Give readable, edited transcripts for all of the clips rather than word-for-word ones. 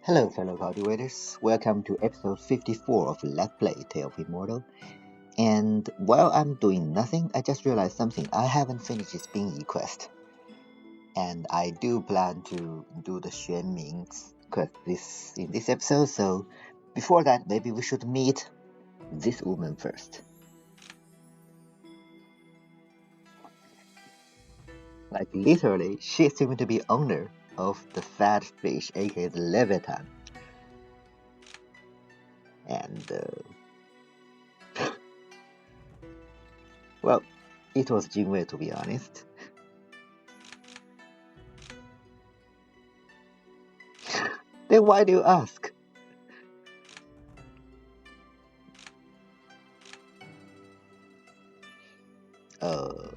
Hello, fellow cultivators. Welcome to episode 54 of Let's Play Tale of Immortal. And while I'm doing nothing, I just realized something. I haven't finished this Bingyi quest. And I do plan to do the Xuan Ming's quest in this episode, so before that, maybe we should meet this woman first. Like, literally, she seems to be owner of the fat fish, aka the Leviathan. And, well, it was Jinwei, to be honest. Then why do you ask? Uh,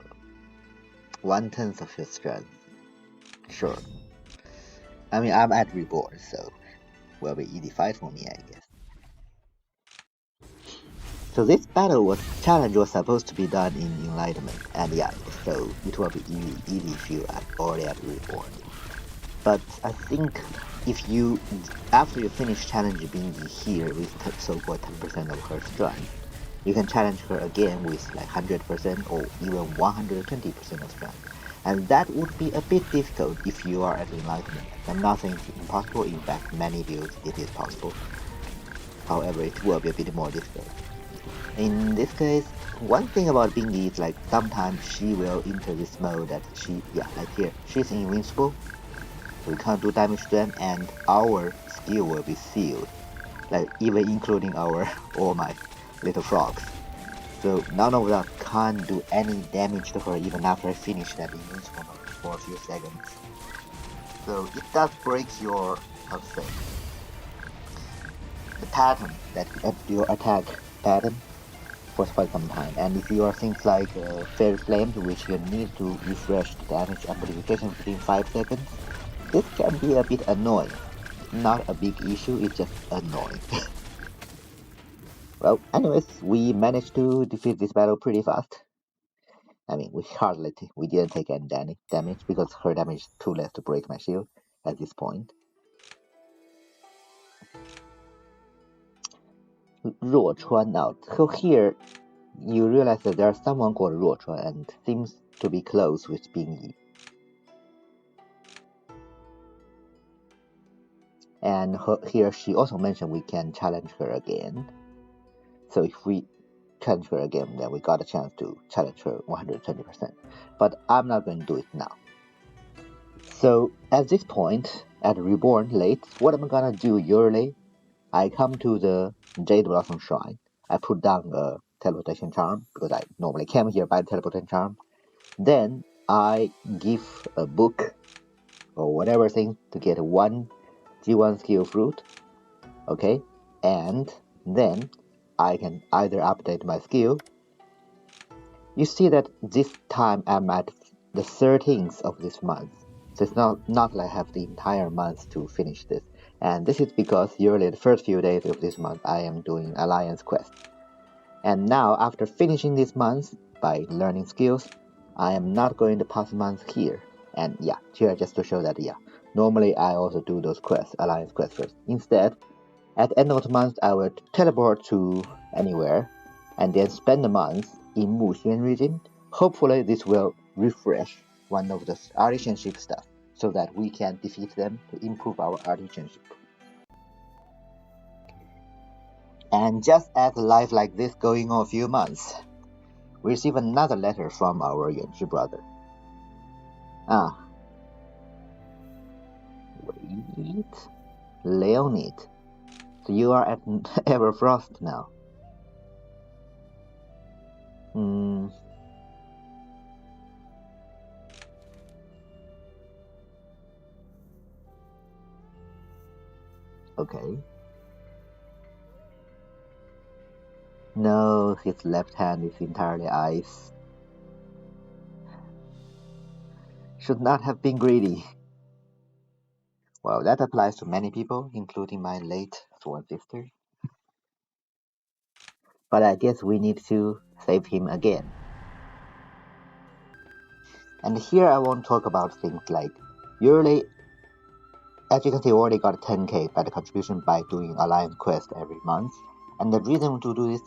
1/10 of your strength. Sure. I mean, I'm at Reborn, so will be easy fight for me, I guess. So this challenge was supposed to be done in Enlightenment, and yeah, so it will be easy if you are already at Reborn. But I think if you, after you finish challenge being here with so-called 10% of her strength, you can challenge her again with like 100% or even 120% of strength. And that would be a bit difficult if you are at Enlightenment. I'm not saying it's impossible, in fact many builds it is possible. However, it will be a bit more difficult. In this case, one thing about Bingy is like sometimes she will enter this mode that like here, she's invincible, we can't do damage to them, and our skill will be sealed, like even including our all my little frogs. So none of that can't do any damage to her even after I finish that invincible mode for a few seconds. So it does break your, how to say, the pattern that your attack pattern for quite some time. And if you are things like Fairy Flames, which you need to refresh the damage amplification within 5 seconds, this can be a bit annoying. Not a big issue, it's just annoying. Well, anyways, we managed to defeat this battle pretty fast. I mean, we didn't take any damage because her damage is too less to break my shield at this point. 若川 out. So here, you realize that there's someone called 若川 and seems to be close with Bingyi. And here she also mentioned we can challenge her again. So if we challenge her again, then we got a chance to challenge her 120%. But I'm not going to do it now. So at this point, at Reborn late, what am I gonna do yearly? I come to the Jade Blossom Shrine. I put down a teleportation charm because I normally came here by the teleportation charm. Then I give a book or whatever thing to get one G1 skill fruit. Okay, and then I can either update my skill. You see that this time I'm at the 13th of this month. So it's not like I have the entire month to finish this. And this is because usually the first few days of this month I am doing Alliance quest. And now after finishing this month by learning skills, I am not going to pass months here. And yeah, here just to show that normally I also do those quests, Alliance quests first. Instead, at the end of the month I will teleport to anywhere and then spend a month in Muxian region. Hopefully this will refresh one of the artisanship stuff so that we can defeat them to improve our artisanship. And just as life like this going on a few months, we receive another letter from our Yuanzhi brother. Wait, Leonid. So you are at Everfrost now. Okay. No, his left hand is entirely ice. Should not have been greedy. Well, that applies to many people, including my late sworn sister. But I guess we need to save him again. And here I won't talk about things like usually as you can see, we already got 10k better contribution by doing Alliance quest every month. And the reason to do this,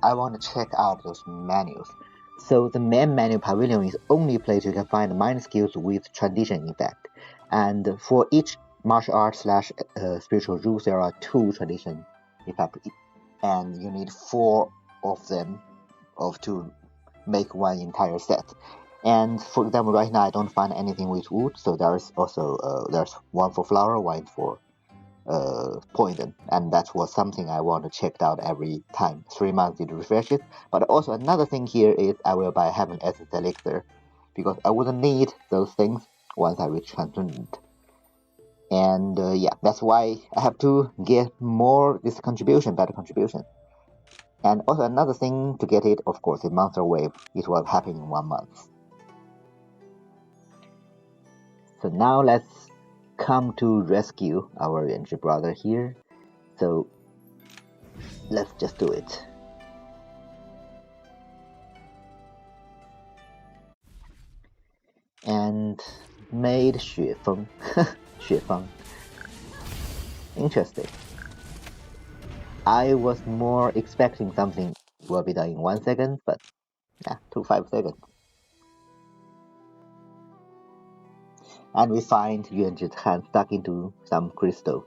I want to check out those menus. So the main menu pavilion is only place you can find mind skills with tradition effect. And for each martial art slash spiritual rules, there are 2 tradition effect, and you need 4 of them to make one entire set. And for example, right now I don't find anything with wood, so there's also there's one for flower, one for poison, and that was something I want to check out every time 3 months it refreshes. But also another thing here is I will buy heaven essence elixir because I wouldn't need those things once I reach transcendent. And yeah, that's why I have to get more this contribution, better contribution. And also another thing to get it, of course, is monster wave. It will happen in 1 month. So now let's come to rescue our Yuanzhi brother here. So let's just do it. And made 雪峰，雪峰. Interesting. I was more expecting something will be done in 1 second, but yeah, took 5 seconds. And we find Yuanzhi's hand stuck into some crystal.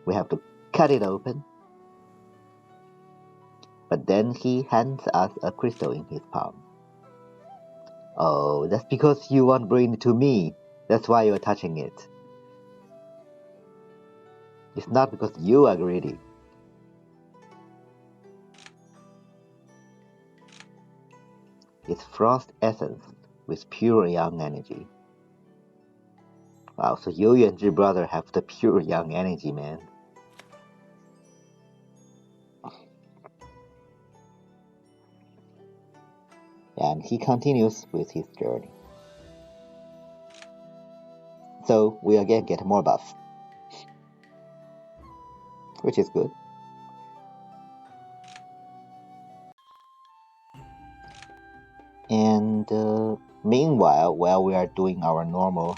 We have to cut it open. But then he hands us a crystal in his palm. Oh, that's because you won't bring it to me. That's why you're touching it. It's not because you are greedy. It's frost essence with pure young energy. Wow, so you and your brother have the pure young energy, man. And he continues with his journey. So we again get more buff, which is good. And meanwhile, while we are doing our normal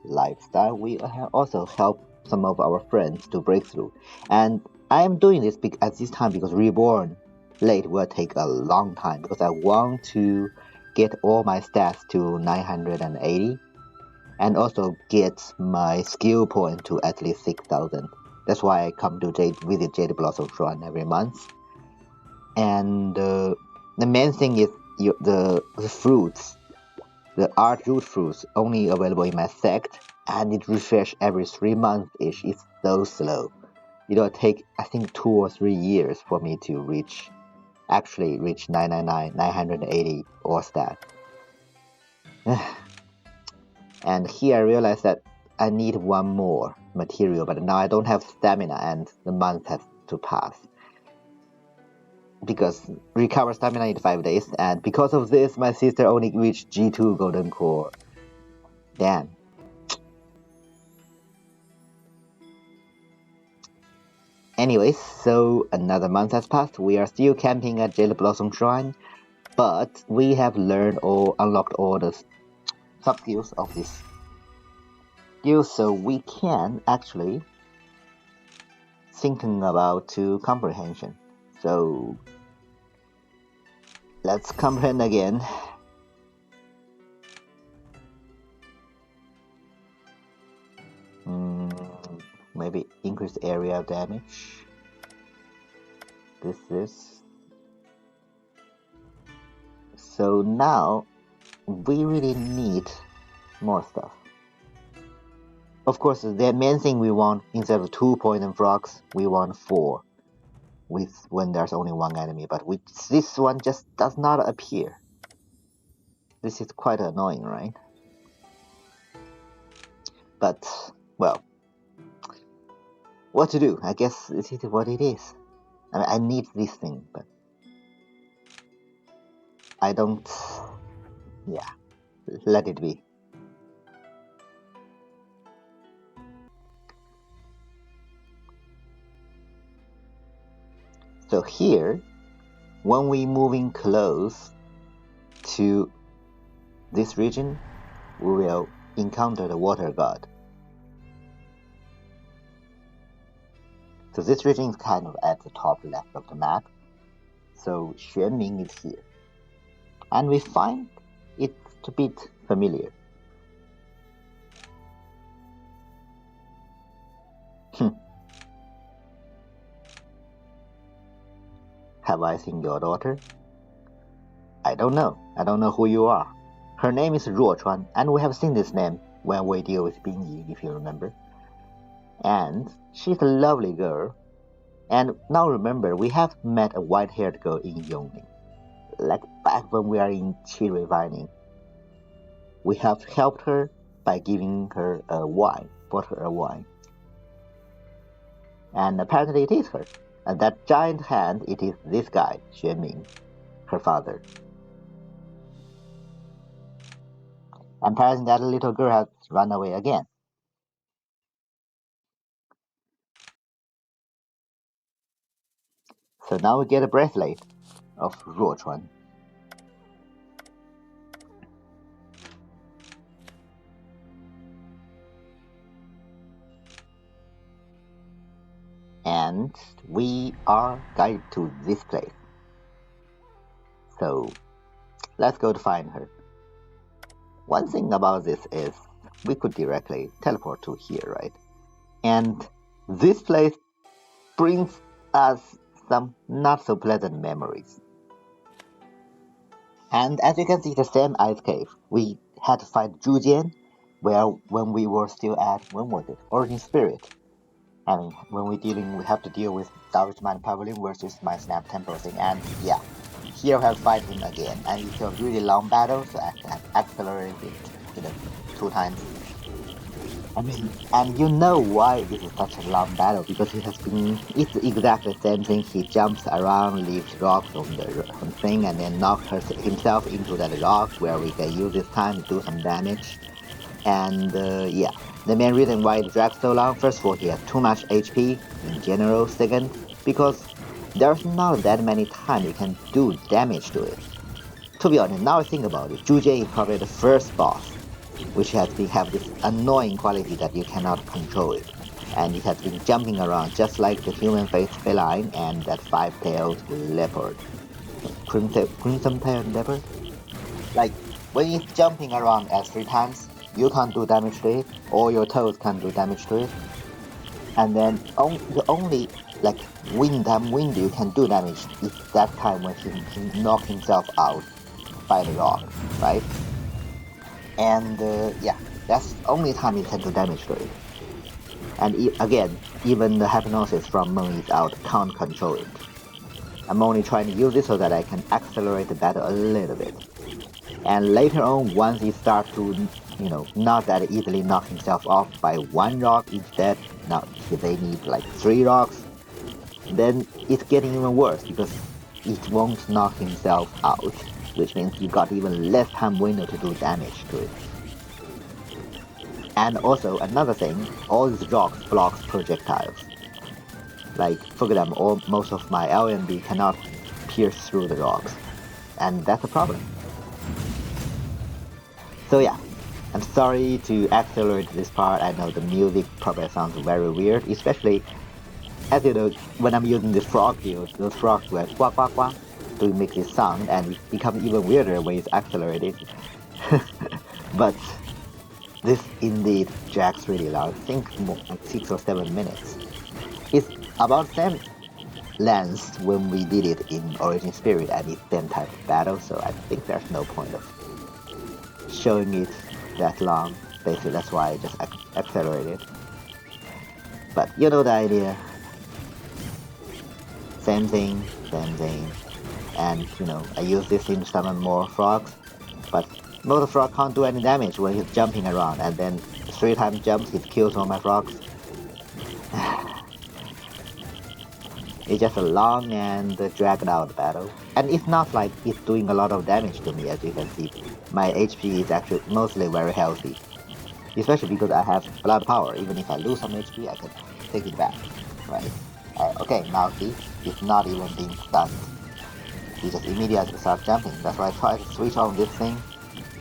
lifestyle, we also help some of our friends to break through. And I am doing this at this time because Reborn late will take a long time because I want to get all my stats to 980 and also get my skill point to at least 6,000. That's why I come to visit Jade Blossom Shrine every month. And the main thing is the fruits, the art root fruits, only available in my sect, and it refresh every 3 months ish. It's so slow. It'll take I think 2 or 3 years for me to reach 999, 980 or stat. And here I realized that I need one more material, but now I don't have stamina and the month has to pass. Because recover stamina in 5 days, and because of this, my sister only reached G2 Golden Core. Damn. Anyways, so another month has passed. We are still camping at Jade Blossom Shrine, but we have learned or unlocked all the sub skills of this skill, so we can actually thinking about to comprehension. So let's comprehend again. Maybe increase area damage. This is. So now we really need more stuff. Of course, the main thing we want, instead of 2 poison frogs, we want 4. When there's only 1 enemy, but this one just does not appear. This is quite annoying, right? But, well, what to do? I guess this is what it is. I mean, I need this thing, but I don't... Yeah, let it be. So here, when we moving close to this region, we will encounter the water god. So this region is kind of at the top left of the map. So Xuanming is here. And we find it a bit familiar. Have I seen your daughter? I don't know. I don't know who you are. Her name is Ruochuan, and we have seen this name when we deal with Bingyi, if you remember. And she's a lovely girl. And now remember, we have met a white-haired girl in Yongling. Like back when we are in Qi Refining. We have helped her by giving her a wine, bought her a wine. And apparently it is her. And that giant hand, it is this guy, Xuanming, her father. And apparently that little girl has run away again. So now we get a bracelet of Ruochuan. And we are guided to this place. So let's go to find her. One thing about this is we could directly teleport to here, right? And this place brings us some not so pleasant memories. And as you can see, the same ice cave. We had to fight Zhujian, when we were still at, when was it? Origin Spirit. I mean, when we have to deal with Taoist Mind Pavilion versus my Snap Temple thing, and yeah, here we have to fight him again, and it's a really long battle, so I have accelerated it, 2 times. I mean, and you know why this is such a long battle, because it's exactly the same thing. He jumps around, leaves rocks on the thing, and then knocks himself into that rock, where we can use this time to do some damage. And yeah, the main reason why it drags so long, first of all, he has too much HP in general. Second, because there's not that many times you can do damage to it. To be honest, now I think about it, Zhujian is probably the first boss, which have this annoying quality that you cannot control it. And it has been jumping around just like the human-faced feline and that 5-tailed leopard. Crimson-tailed leopard? Like, when it's jumping around as 3 times, you can't do damage to it, or your toes can't do damage to it. And then the only like window you can do damage is that time when he knocks himself out by the rock, right? And yeah, that's the only time you can do damage to it. And again, even the hypnosis from Meng is out, can't control it. I'm only trying to use it so that I can accelerate the battle a little bit. And later on, once he starts to, not that easily knock himself off by 1 rock, instead, now they need like 3 rocks, then it's getting even worse because it won't knock himself out, which means you got even less time window to do damage to it. And also, another thing, all these rocks blocks projectiles. Like, for example, most of my LMB cannot pierce through the rocks, and that's a problem. So yeah, I'm sorry to accelerate this part. I know the music probably sounds very weird, especially as you know, when I'm using the frog heels, those frogs were quack quack quack to make this sound, and it becomes even weirder when it's accelerated. But this indeed drags really long. I think more like 6 or 7 minutes. It's about the same length when we did it in Origin Spirit, and it's the same type of battle, so I think there's no point of showing it that long. Basically, that's why I just accelerated. But you know the idea. Same thing. And I use this thing to summon more frogs, but most frog can't do any damage when he's jumping around, and then 3 times jumps, he kills all my frogs. It's just a long and dragged out battle. And it's not like it's doing a lot of damage to me, as you can see. My HP is actually mostly very healthy. Especially because I have a lot of power. Even if I lose some HP, I can take it back. Right? Okay, now see, it's not even being stunned. He just immediately starts jumping. That's why I try to switch on this thing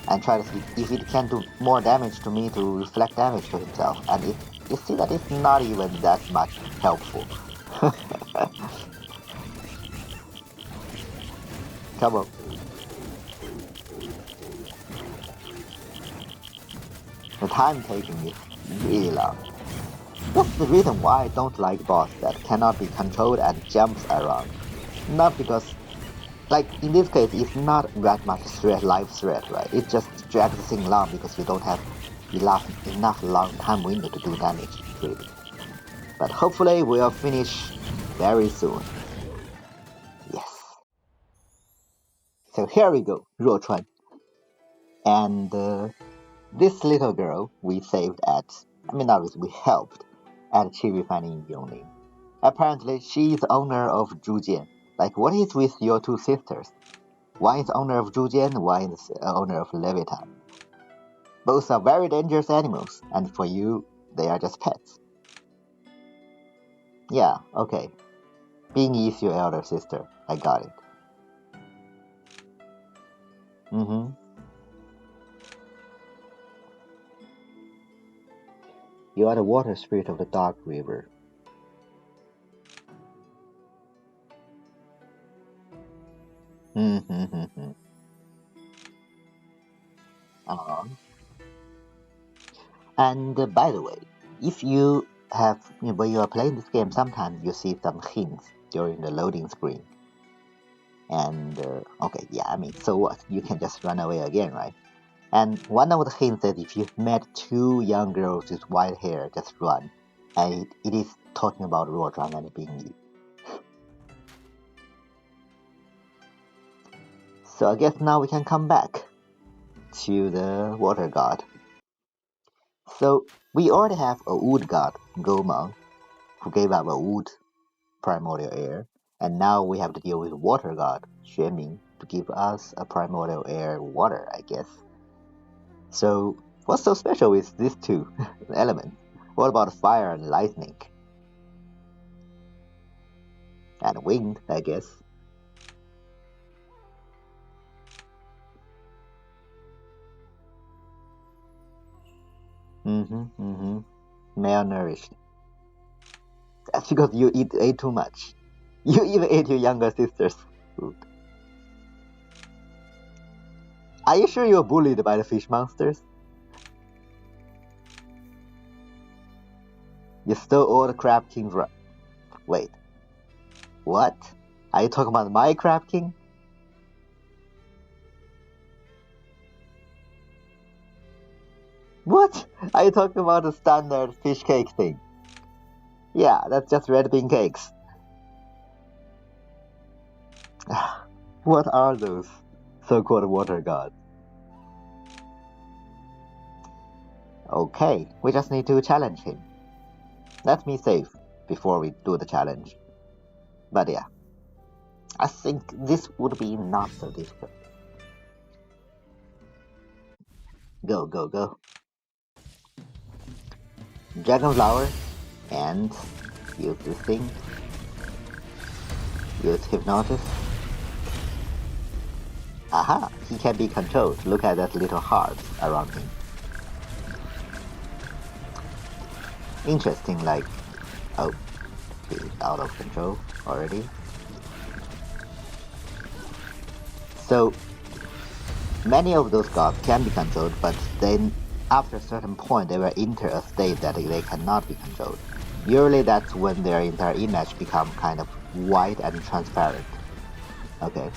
and try to see if it can do more damage to me to reflect damage to himself. And you see that it's not even that much helpful. Come on. The time taking is really long. That's the reason why I don't like boss that cannot be controlled and jumps around. Not because, like in this case, it's not that much life threat, right? It just drags the thing long because you don't have enough long time window to do damage, really. But hopefully we'll finish very soon. Yes. So here we go, Ruochuan. And this little girl we saved obviously we helped at Chibi finding in Yongling. Apparently, she is the owner of Zhujian. Like, what is with your two sisters? One is owner of Zhujian, one is owner of Leviathan. Both are very dangerous animals, and for you, they are just pets. Yeah, okay. Bing is your elder sister. I got it. Mm-hmm. You are the water spirit of the dark river. Mm-hmm. And by the way, if you when you are playing this game, sometimes you see some hints during the loading screen. And okay, yeah, so what? You can just run away again, right? And one of the hints is if you've met two young girls with white hair, just run. And it is talking about Ruozhang and Bingyi. So I guess now we can come back to the water god. So we already have a wood god, Gomang, who gave up a wood primordial air, and now we have to deal with water god, Xuanming, to give us a primordial air water, I guess. So what's so special with these two elements? What about fire and lightning? And wind, I guess. Malnourished. That's because you ate too much. You even ate your younger sister's food. Are you sure you were bullied by the fish monsters? You stole all the Crab King's Wait. What? Are you talking about my Crab King? What? Are you talking about the standard fish cake thing? Yeah, that's just red bean cakes. What are those so-called water gods? Okay, we just need to challenge him. Let me save before we do the challenge. But yeah, I think this would be not so difficult. Go, go, go. Dragon Flower, and use this thing. Use Hypnosis. Aha, he can be controlled. Look at that little heart around him. Interesting, like, oh, he's out of control already. So, many of those gods can be controlled, but then after a certain point they will enter a state that they cannot be controlled. Usually that's when their entire image become kind of white and transparent. Okay,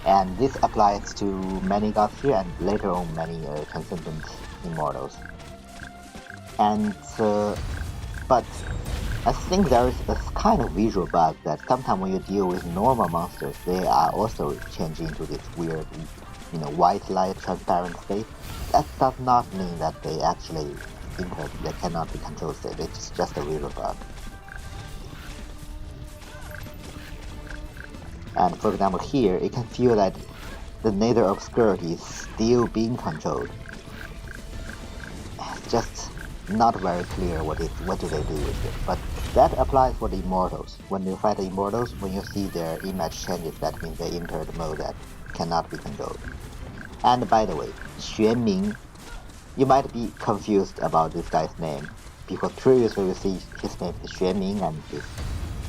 and this applies to many gods here and later on many transcendent immortals. And but I think there is a kind of visual bug that sometimes when you deal with normal monsters, they are also changing into this weird, white light transparent state. That does not mean that they actually they cannot be controlled state. It's just a visual bug. And for example here, it can feel that the nether obscurity is still being controlled. It's just not very clear what do they do with it. But that applies for the immortals. When you fight the immortals, when you see their image changes, that means they enter the mode that cannot be controlled. And by the way, Xuanming, you might be confused about this guy's name, because previously you see his name is Xuanming and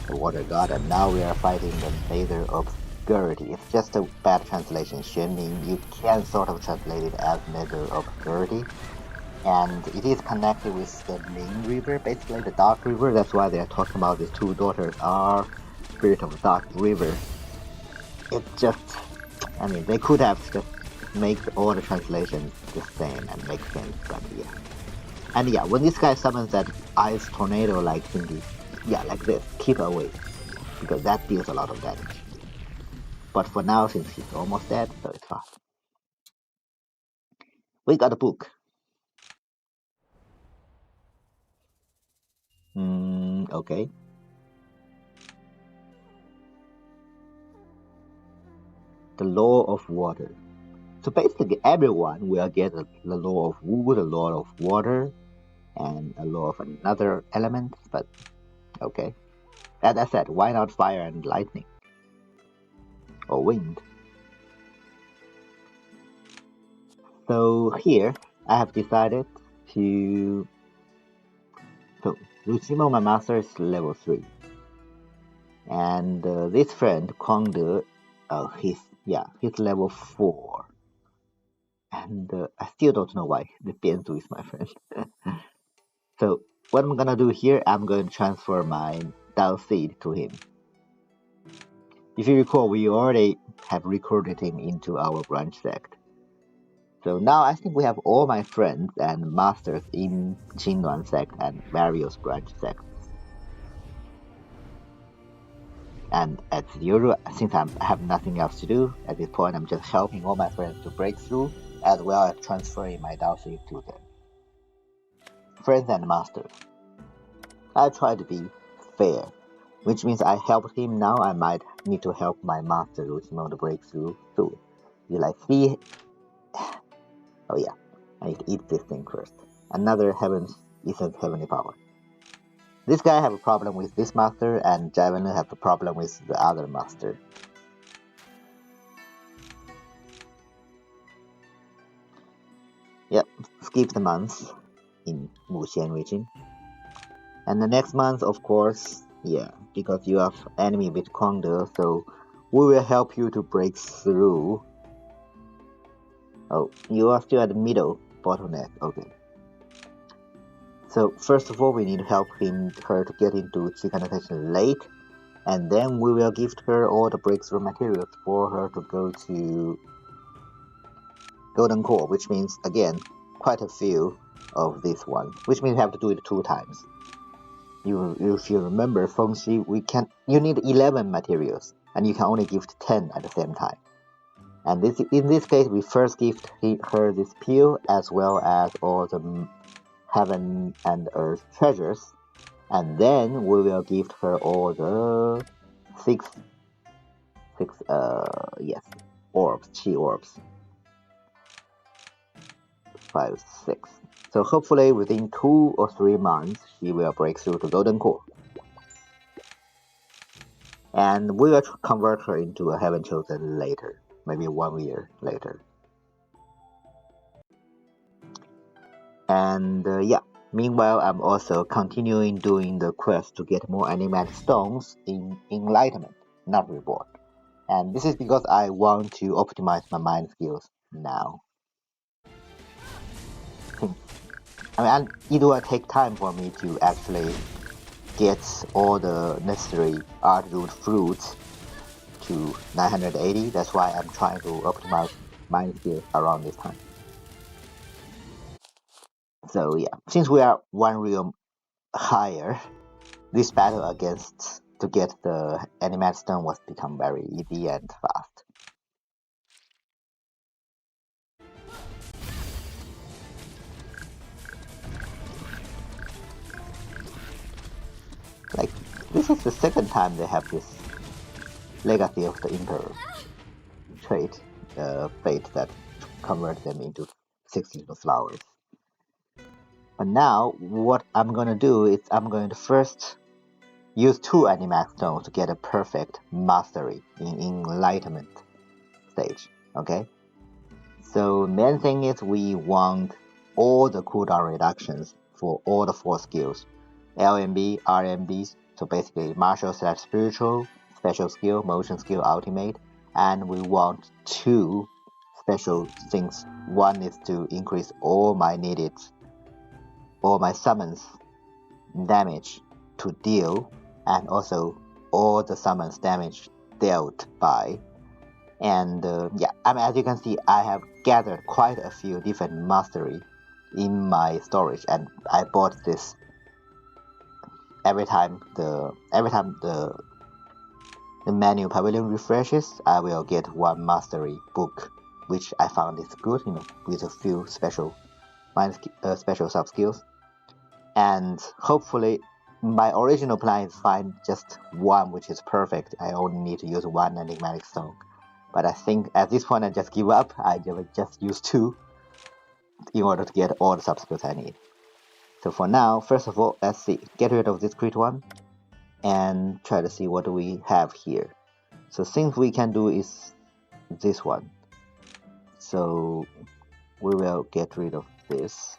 the water god, and now we are fighting the Nether Obscurity. It's just a bad translation, Xuanming. You can sort of translate it as Nether Obscurity. And it is connected with the Ling River, basically the Dark River. That's why they are talking about these two daughters are Spirit of the Dark River. It's just, I mean, they could have just make all the translations the same and make sense, but yeah. And yeah, when this guy summons that ice tornado like thingy, yeah, like this, keep away, because that deals a lot of damage. But for now, since he's almost dead, so it's fine. We got a book. Okay. The Law of Water. So basically, everyone will get the law of wood, a law of water, and a law of another element. But okay, as I said, why not fire and lightning or wind? So here, I have decided to. So Lucimo, my master, is level 3, and this friend Kwangde, he's level 4, and I still don't know why the Bianzu is my friend. So what I'm gonna do here, I'm going to transfer my Dao Seed to him. If you recall, we already have recruited him into our branch sect. So now I think we have all my friends and masters in Qingnuan sect and various branch sects. And as usual, since I have nothing else to do at this point, I'm just helping all my friends to break through, as well as transferring my Dao Seed to them. Friends and masters. I try to be fair, which means I helped him. Now I might need to help my master Lucimo to break through too. You like see? Oh yeah, I need to eat this thing first. Another heaven's essence heavenly power. This guy have a problem with this master, and Javelin have a problem with the other master. Yep, skip the month in Wuxian region. And the next month, of course, yeah, because you have enemy with Kwangde, so we will help you to break through. Oh, you are still at the middle bottleneck, okay. So first of all, we need to help her to get into Qi Connotation late, and then we will gift her all the breakthrough materials for her to go to Golden Core, which means, again, quite a few of this one, which means we have to do it 2 times. If you remember, Fengxi, you need 11 materials, and you can only gift 10 at the same time. And in this case, we first gift her this peel, as well as all the heaven and earth treasures, and then we will gift her all the six orbs, chi orbs. 5, 6. So hopefully within 2 or 3 months, she will break through to Golden Core. And we will convert her into a Heaven Chosen later, maybe 1 year later. And meanwhile, I'm also continuing doing the quest to get more animated stones in Enlightenment, not Reborn. And this is because I want to optimize my mind skills now. I mean, it will take time for me to actually get all the necessary art root fruits to 980. That's why I'm trying to optimize mind skills around this time. So yeah, since we are 1 realm higher, this battle to get the animate stone was become very easy and fast. Like, this is the second time they have this Legacy of the Emperor trait, fate that converts them into 6 little flowers. But now, what I'm gonna do is I'm going to first use 2 Animax stones to get a perfect mastery in Enlightenment stage, okay? So main thing is we want all the cooldown reductions for all the 4 skills, LMB, RMB, So basically, martial / spiritual, special skill, motion skill, ultimate, and we want 2 special things. One is to increase all my summons damage to deal, and also all the summons damage dealt by. And yeah, I mean, as you can see, I have gathered quite a few different mastery in my storage, and I bought this every time the menu pavilion refreshes. I will get 1 mastery book, which I found is good, with a few special sub skills. And hopefully my original plan is find just 1 which is perfect. I only need to use 1 enigmatic stone, but I think at this point I just give up. I will just use 2 in order to get all the sub skills I need. So for now, first of all, let's see, get rid of this crit one and try to see what do we have here. So things we can do is this one. So we will get rid of this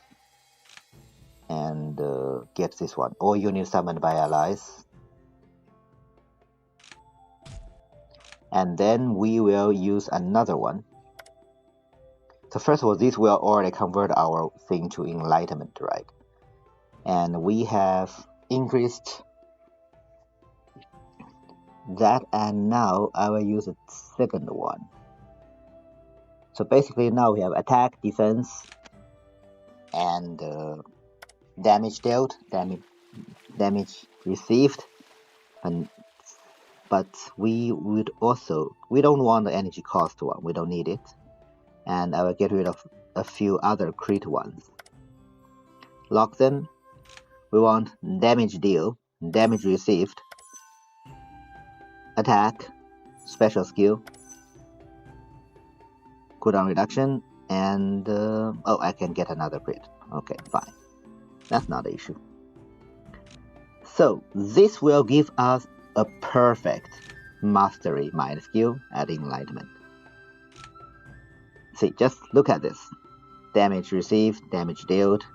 and get this one. All units summoned by allies. And then we will use another one. So first of all, this will already convert our thing to enlightenment, right? And we have increased that, and now I will use a second one. So basically now we have attack, defense, and damage dealt, damage received, but we don't want the energy cost one, we don't need it. And I will get rid of a few other crit ones. Lock them. We want damage deal, damage received, attack, special skill, cooldown reduction, and oh, I can get another crit. Okay, fine. That's not an issue. So this will give us a perfect mastery mind skill at enlightenment. See, just look at this. Damage received, damage dealt,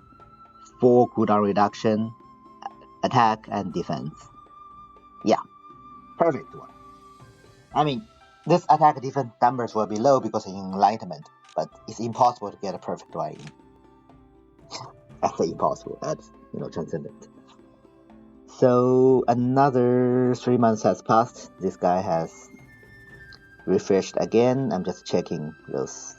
4 cooldown reduction, attack and defense. Yeah, perfect one. I mean, this attack defense numbers will be low because of enlightenment, but it's impossible to get a perfect one. I say impossible, that's transcendent. So another 3 months has passed. This guy has refreshed again. I'm just checking those,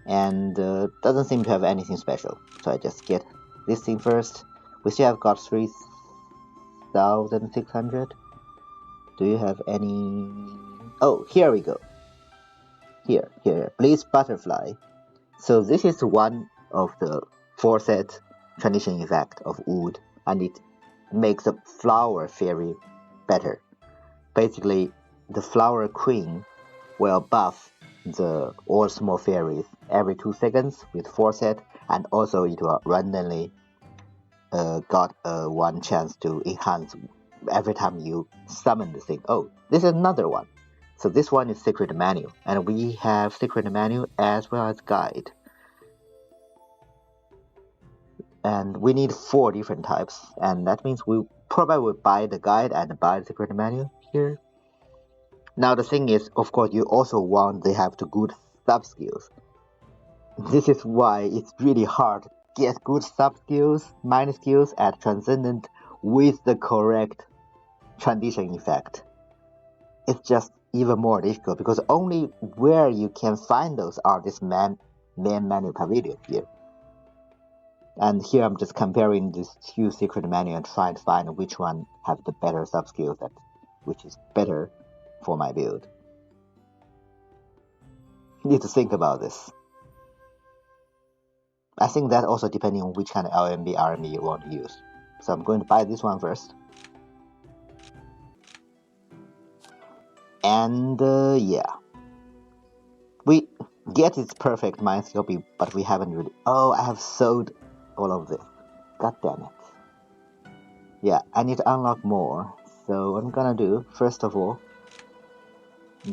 and doesn't seem to have anything special. So I just get this thing first. We still have got 3,600. Do you have any? Oh, here we go. Here, Blaze Butterfly. So this is one of the 4 set transition effect of wood, and it makes the flower fairy better. Basically, the flower queen will buff all small fairies every 2 seconds with 4 set, and also it will randomly got 1 chance to enhance every time you summon the thing. Oh, this is another one. So this one is secret menu, and we have secret menu as well as guide. And we need 4 different types, and that means we probably will buy the guide and buy the secret menu here. Now the thing is, of course, you also want they have the good sub skills. This is why it's really hard to get good sub skills, mind skills at Transcendent with the correct transition effect. It's just even more difficult because only where you can find those are this main menu pavilion here. And here I'm just comparing these 2 secret menu and trying to find which one have the better sub skills, which is better for my build. You need to think about this. I think that also depending on which kind of LMB RMB you want to use. So I'm going to buy this one first. And yeah, we get its perfect mind skill, but we haven't really. Oh, I have sold all of this. God damn it. Yeah, I need to unlock more. So what I'm gonna do, first of all,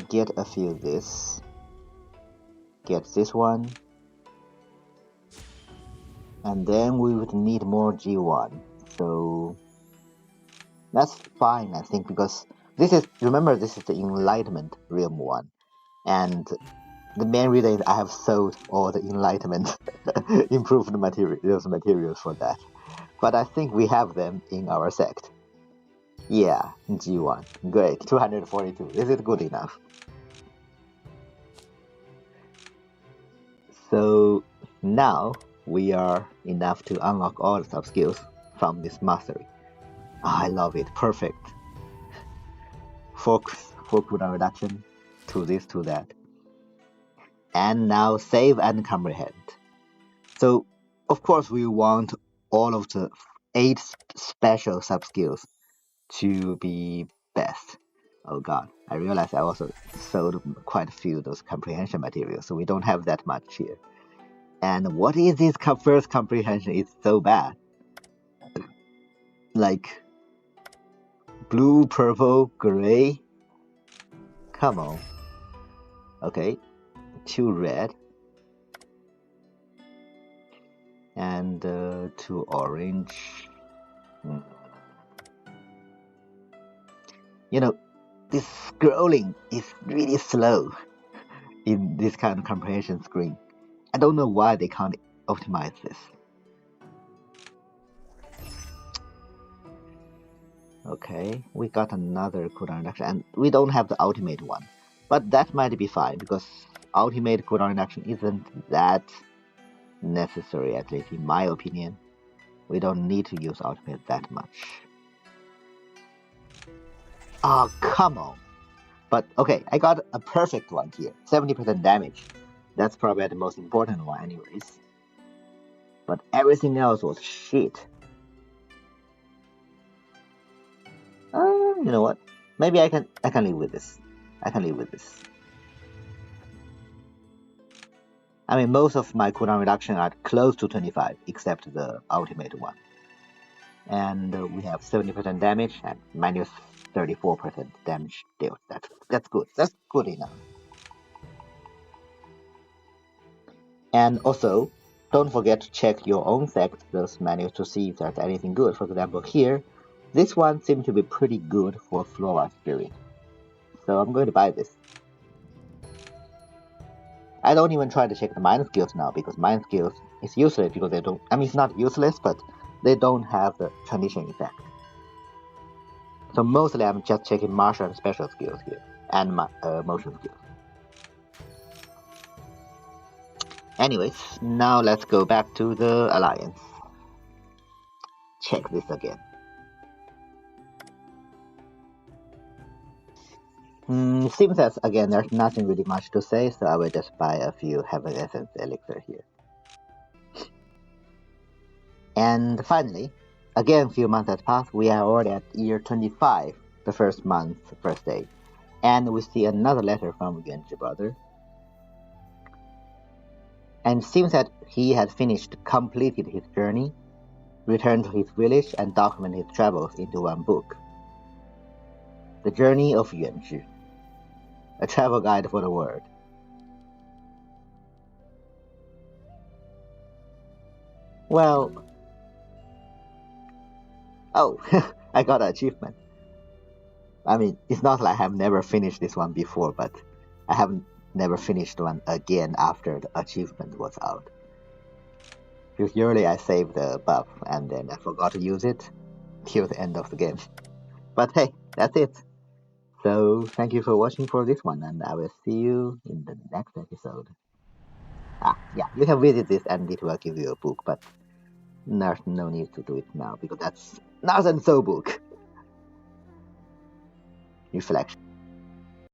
get a few of this. Get this one. And then we would need more G1. So That's fine, I think, because remember, this is the Enlightenment Realm 1. And the main reason is I have sold all the Enlightenment improved materials for that. But I think we have them in our sect. Yeah, G1. Great, 242. Is it good enough? So now we are enough to unlock all the sub skills from this mastery. I love it. Perfect. Focus, for cooldown reduction, to this, to that. And now save and comprehend. So, of course, we want all of the 8 special sub skills to be best. Oh god, I realized I also sold quite a few of those comprehension materials, so we don't have that much here. And what is this first comprehension? It's so bad. Like, blue, purple, gray? Come on. Okay, 2 red. And 2 orange. Hmm. You know, this scrolling is really slow in this kind of comprehension screen. I don't know why they can't optimize this. Okay, we got another cooldown reduction, and we don't have the ultimate one. But that might be fine, because ultimate cooldown reduction isn't that necessary, at least in my opinion. We don't need to use ultimate that much. Oh, come on. But okay, I got a perfect one here. 70% damage. That's probably the most important one anyways. But everything else was shit. You know what? Maybe I can live with this. I can live with this. I mean, most of my cooldown reduction are close to 25, except the ultimate one. And we have 70% damage and minus 34% damage dealt. That's good. That's good enough. And also, don't forget to check your own sect's manual to see if there's anything good. For example, here, this one seems to be pretty good for Flora Spirit. So I'm going to buy this. I don't even try to check the mind skills now, because mind skills is useless because they don't, I mean, it's not useless, but they don't have the transition effect. So mostly I'm just checking martial and special skills here, and my motion skills. Anyways, now let's go back to the Alliance. Check this again. Seems as, again, there's nothing really much to say, so I will just buy a few Heaven Essence Elixir here. And finally, again, a few months has passed, we are already at year 25, the first month, first day. And we see another letter from Yuanzhi brother. And it seems that he had completed his journey, returned to his village, and documented his travels into one book. The Journey of Yuanzhi, a travel guide for the world. Well, oh, I got an achievement. I mean, it's not like I've never finished this one before, but I haven't never finished one again after the achievement was out. Because usually I save the buff and then I forgot to use it till the end of the game. But hey, that's it. So thank you for watching for this one, and I will see you in the next episode. Yeah, you can visit this and it will give you a book, but there's no need to do it now because that's not so book. Reflection.